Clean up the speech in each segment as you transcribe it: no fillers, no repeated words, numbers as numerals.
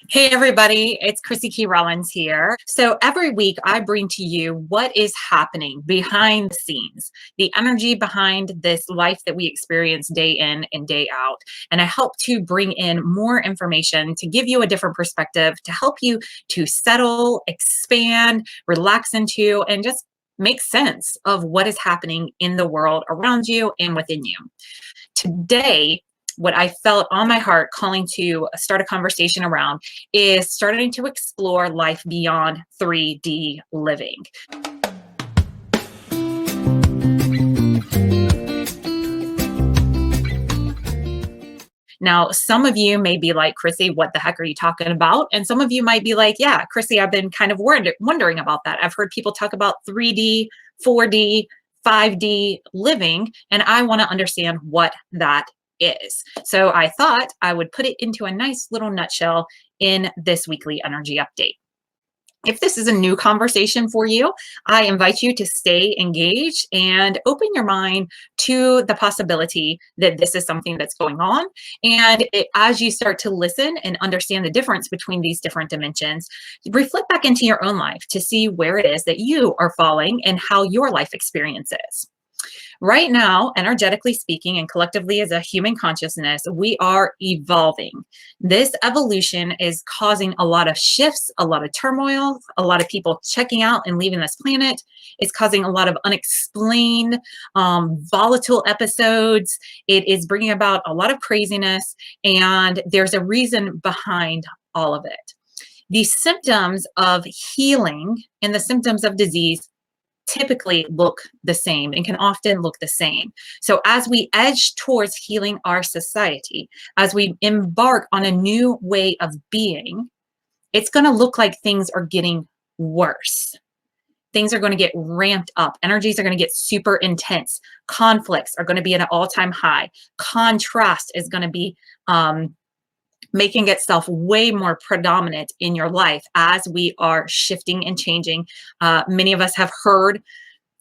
Hey everybody, it's Chrissy Key Rollins here. So every week I bring to you what is happening behind the scenes, the energy behind this life that we experience day in and day out. And I help to bring in more information to give you a different perspective, to help you to settle, expand, relax into, and just make sense of what is happening in the world around you and within you. Today, what I felt on my heart calling to start a conversation around is starting to explore life beyond 3D living. Now, some of you may be like, Chrissy, what the heck are you talking about? And some of you might be like, yeah, Chrissy, I've been kind of wondering about that. I've heard people talk about 3D, 4D, 5D living, and I want to understand what that is. So I thought I would put it into a nice little nutshell in this weekly energy update. If this is a new conversation for you, I invite you to stay engaged and open your mind to the possibility that this is something that's going on. And as you start to listen and understand the difference between these different dimensions, reflect back into your own life to see where it is that you are falling and how your life experience is. Right now, energetically speaking, and collectively as a human consciousness, we are evolving. This evolution is causing a lot of shifts, a lot of turmoil, a lot of people checking out and leaving this planet. It's causing a lot of unexplained, volatile episodes. It is bringing about a lot of craziness, and there's a reason behind all of it. The symptoms of healing and the symptoms of disease typically look the same and can often look the same. So as we edge towards healing our society, as we embark on a new way of being, it's going to look like things are getting worse. Things are going to get ramped up. Energies are going to get super intense. Conflicts are going to be at an all-time high. Contrast is going to be making itself way more predominant in your life as we are shifting and changing. Many of us have heard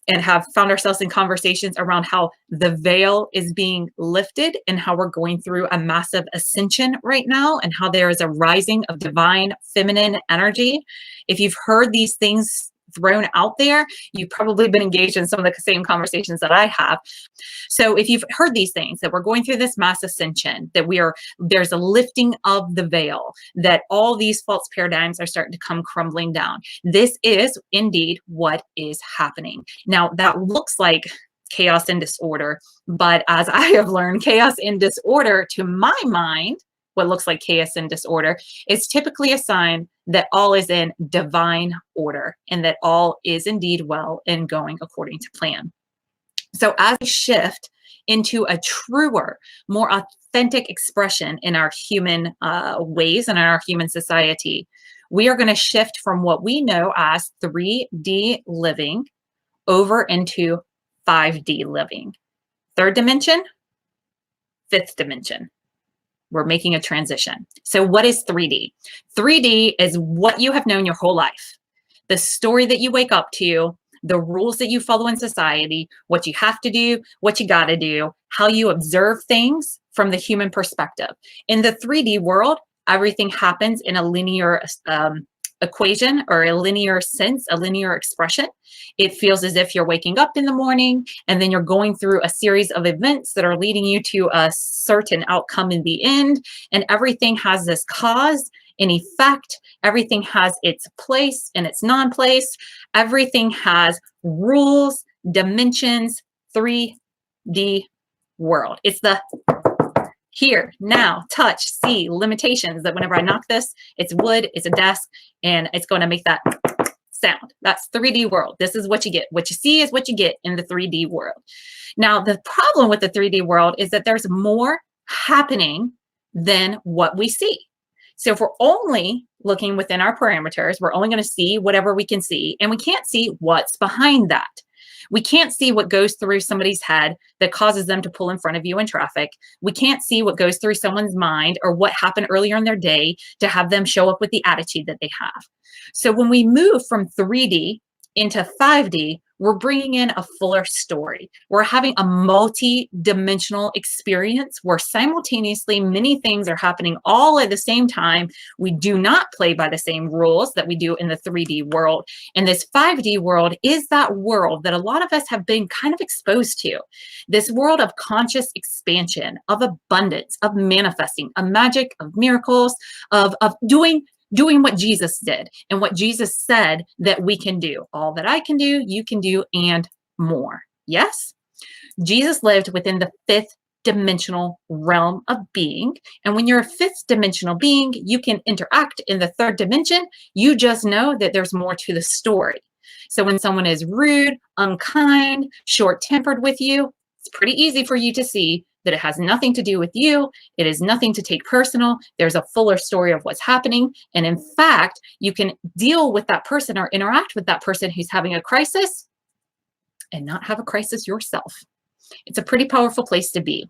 and have found ourselves in conversations around how the veil is being lifted and how we're going through a massive ascension right now and how there is a rising of divine feminine energy. If you've heard these things thrown out there, you've probably been engaged in some of the same conversations that I have. So if you've heard these things, that we're going through this mass ascension, that there's a lifting of the veil, that all these false paradigms are starting to come crumbling down. This is indeed what is happening. Now, that looks like chaos and disorder, but as I have learned, chaos and disorder, to my mind, what looks like chaos and disorder is typically a sign that all is in divine order and that all is indeed well and going according to plan. So as we shift into a truer, more authentic expression in our human ways and in our human society, we are going to shift from what we know as 3D living over into 5D living. Third dimension, fifth dimension. We're making a transition. So what is 3D? 3D is what you have known your whole life. The story that you wake up to, the rules that you follow in society, what you have to do, what you got to do, how you observe things from the human perspective. In the 3D world, everything happens in a linear equation or a linear sense, a linear expression. It feels as if you're waking up in the morning and then you're going through a series of events that are leading you to a certain outcome in the end. And everything has this cause and effect. Everything has its place and its non-place. Everything has rules, dimensions, 3D world. It's the here, now, touch, see, limitations that whenever I knock this, it's wood, it's a desk, and it's going to make that sound. That's 3D world. This is what you get. What you see is what you get in the 3D world. Now, the problem with the 3D world is that there's more happening than what we see. So if we're only looking within our parameters, we're only going to see whatever we can see, and we can't see what's behind that. We can't see what goes through somebody's head that causes them to pull in front of you in traffic. We can't see what goes through someone's mind or what happened earlier in their day to have them show up with the attitude that they have. So when we move from 3D into 5D, we're bringing in a fuller story. We're having a multi-dimensional experience where simultaneously many things are happening all at the same time. We do not play by the same rules that we do in the 3D world. And this 5D world is that world that a lot of us have been kind of exposed to. This world of conscious expansion, of abundance, of manifesting, of magic, of miracles, of doing what Jesus did and what Jesus said that we can do. All that I can do, you can do, and more. Yes? Jesus lived within the fifth dimensional realm of being. And when you're a fifth dimensional being, you can interact in the third dimension. You just know that there's more to the story. So when someone is rude, unkind, short-tempered with you, it's pretty easy for you to see that it has nothing to do with you. It is nothing to take personal. There's a fuller story of what's happening. And in fact, you can deal with that person or interact with that person who's having a crisis and not have a crisis yourself. It's a pretty powerful place to be.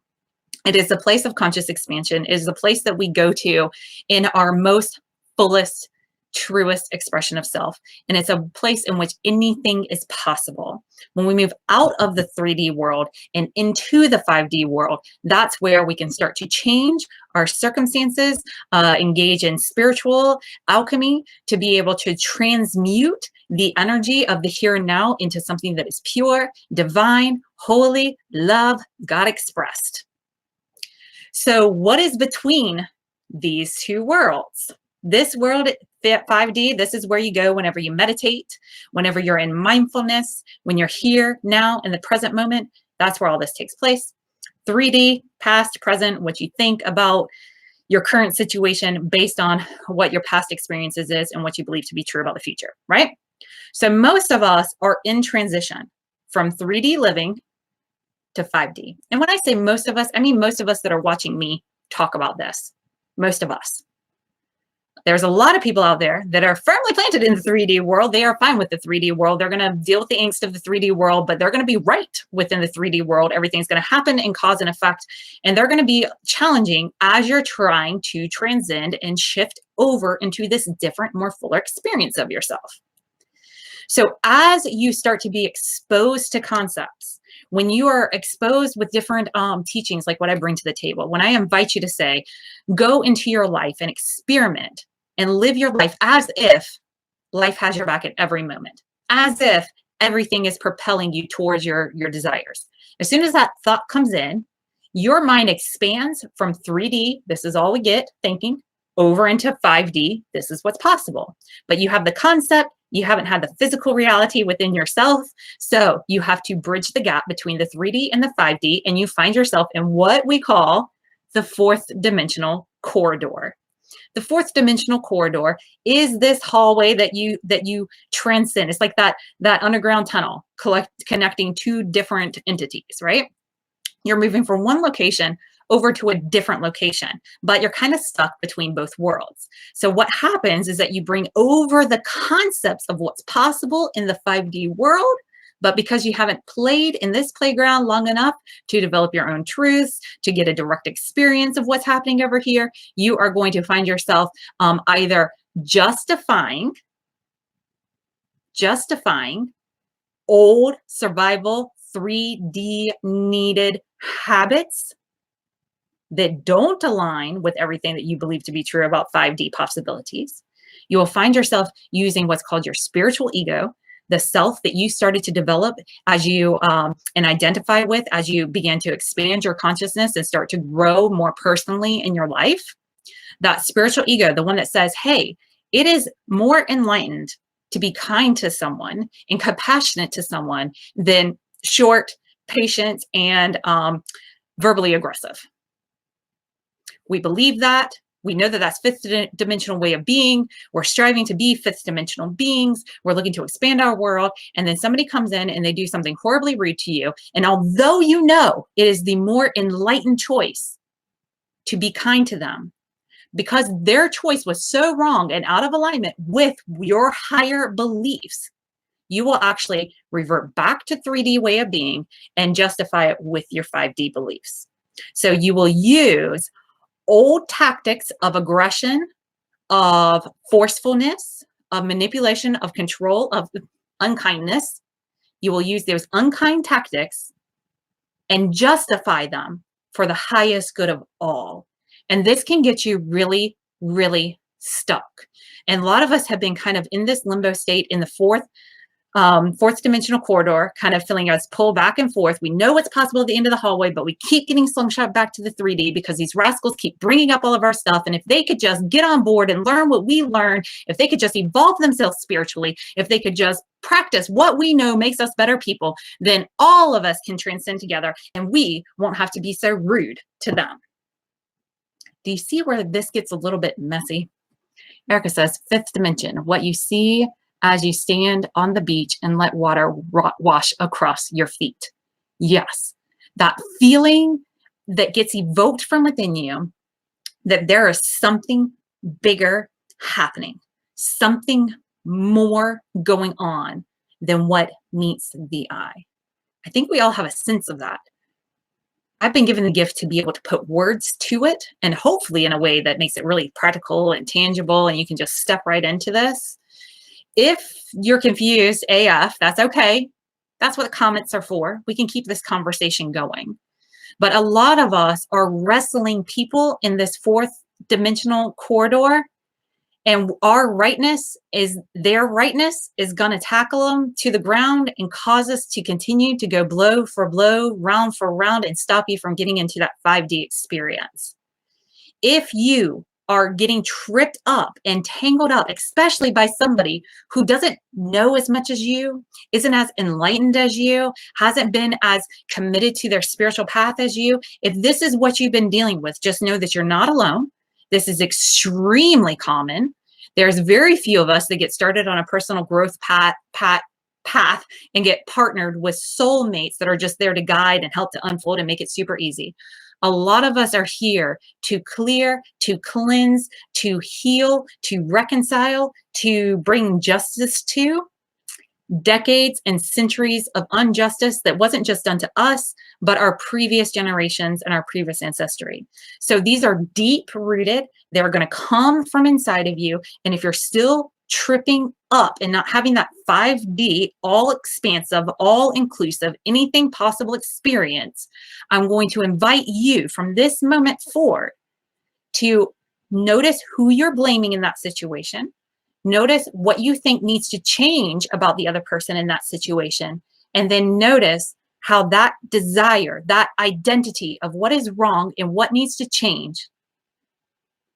It is a place of conscious expansion. It is a place that we go to in our most fullest, truest expression of self. And it's a place in which anything is possible. When we move out of the 3D world and into the 5D world, that's where we can start to change our circumstances, engage in spiritual alchemy to be able to transmute the energy of the here and now into something that is pure, divine, holy, love, God expressed. So what is between these two worlds? This world, 5D, this is where you go whenever you meditate, whenever you're in mindfulness, when you're here now in the present moment, that's where all this takes place. 3D, past, present, what you think about your current situation based on what your past experiences is and what you believe to be true about the future, right? So most of us are in transition from 3D living to 5D. And when I say most of us, I mean most of us that are watching me talk about this. Most of us. There's a lot of people out there that are firmly planted in the 3D world. They are fine with the 3D world. They're going to deal with the angst of the 3D world, but they're going to be right within the 3D world. Everything's going to happen in cause and effect. And they're going to be challenging as you're trying to transcend and shift over into this different, more fuller experience of yourself. So as you start to be exposed to concepts, when you are exposed with different teachings, like what I bring to the table, when I invite you to say, go into your life and experiment and live your life as if life has your back at every moment, as if everything is propelling you towards your desires. As soon as that thought comes in, your mind expands from 3D, this is all we get, thinking, over into 5D, this is what's possible. But you have the concept, you haven't had the physical reality within yourself, so you have to bridge the gap between the 3D and the 5D, and you find yourself in what we call the fourth dimensional corridor. The fourth dimensional corridor is this hallway that you transcend. It's like that underground tunnel connecting two different entities, right? You're moving from one location over to a different location, but you're kind of stuck between both worlds. So what happens is that you bring over the concepts of what's possible in the 5D world, but because you haven't played in this playground long enough to develop your own truths, to get a direct experience of what's happening over here, you are going to find yourself either justifying old survival 3D needed habits that don't align with everything that you believe to be true about 5D possibilities. You will find yourself using what's called your spiritual ego, the self that you started to develop as you and identify with as you began to expand your consciousness and start to grow more personally in your life. That spiritual ego, the one that says, hey, it is more enlightened to be kind to someone and compassionate to someone than short, patient, and verbally aggressive. We believe that. We know that that's fifth dimensional way of being. We're striving to be fifth dimensional beings. We're looking to expand our world. And then somebody comes in and they do something horribly rude to you. And although you know it is the more enlightened choice to be kind to them, because their choice was so wrong and out of alignment with your higher beliefs, you will actually revert back to 3D way of being and justify it with your 5D beliefs. So you will use old tactics of aggression, of forcefulness, of manipulation, of control, of unkindness you will use those unkind tactics and justify them for the highest good of all. And this can get you really, really stuck. And a lot of us have been kind of in this limbo state in the fourth dimensional corridor, kind of feeling us pull back and forth. We know what's possible at the end of the hallway, but we keep getting slingshot back to the 3D because these rascals keep bringing up all of our stuff. And if they could just get on board and learn what we learned, if they could just evolve themselves spiritually, if they could just practice what we know makes us better people, then all of us can transcend together and we won't have to be so rude to them. Do you see where this gets a little bit messy? Erica says, fifth dimension, what you see as you stand on the beach and let water wash across your feet. Yes, that feeling that gets evoked from within you, that there is something bigger happening, something more going on than what meets the eye. I think we all have a sense of that. I've been given the gift to be able to put words to it, and hopefully in a way that makes it really practical and tangible, and you can just step right into this. If you're confused AF, that's okay. That's what the comments are for. We can keep this conversation going. But a lot of us are wrestling people in this fourth dimensional corridor, and our rightness is their rightness is going to tackle them to the ground and cause us to continue to go blow for blow, round for round, and stop you from getting into that 5D experience. If you are getting tripped up and tangled up, especially by somebody who doesn't know as much as you, isn't as enlightened as you, hasn't been as committed to their spiritual path as you, if this is what you've been dealing with, just know that you're not alone. This is extremely common. There's very few of us that get started on a personal growth path and get partnered with soulmates that are just there to guide and help to unfold and make it super easy. A lot of us are here to clear, to cleanse, to heal, to reconcile, to bring justice to decades and centuries of injustice that wasn't just done to us, but our previous generations and our previous ancestry. So these are deep rooted. They're going to come from inside of you. And if you're still tripping up and not having that 5D, all expansive, all inclusive, anything possible experience, I'm going to invite you from this moment forward to notice who you're blaming in that situation. Notice what you think needs to change about the other person in that situation. And then notice how that desire, that identity of what is wrong and what needs to change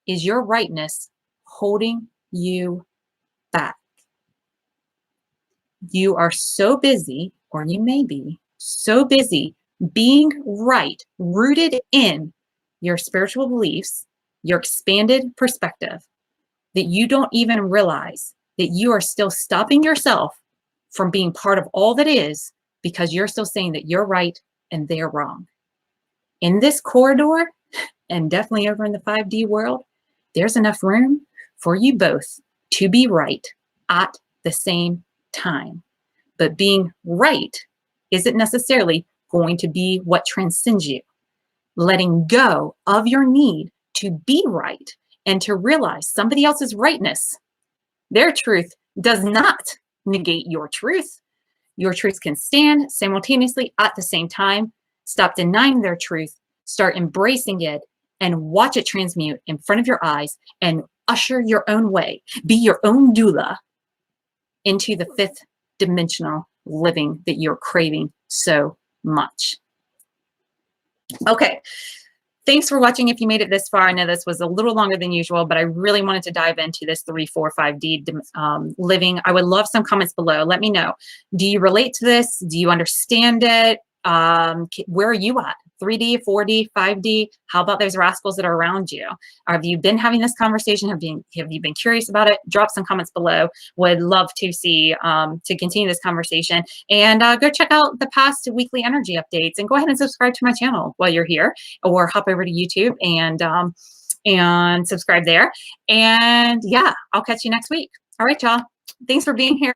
is your rightness holding you back. You are so busy, or you may be so busy being right, rooted in your spiritual beliefs, your expanded perspective, that you don't even realize that you are still stopping yourself from being part of all that is because you're still saying that you're right and they're wrong. In this corridor, and definitely over in the 5D world, there's enough room for you both to be right at the same time. But being right isn't necessarily going to be what transcends you. Letting go of your need to be right and to realize somebody else's rightness, their truth does not negate your truth. Your truth can stand simultaneously at the same time. Stop denying their truth, start embracing it, and watch it transmute in front of your eyes and usher your own way. Be your own doula into the fifth dimensional living that you're craving so much. Okay. Thanks for watching. If you made it this far, I know this was a little longer than usual, but I really wanted to dive into this 3, 4, 5D living. I would love some comments below. Let me know. Do you relate to this? Do you understand it? Where are you at? 3D, 4D, 5D? How about those rascals that are around you? Have you been having this conversation? Have you been curious about it? Drop some comments below. Would love to see, to continue this conversation. And go check out the past weekly energy updates and go ahead and subscribe to my channel while you're here, or hop over to YouTube and subscribe there. And yeah, I'll catch you next week. All right, y'all. Thanks for being here.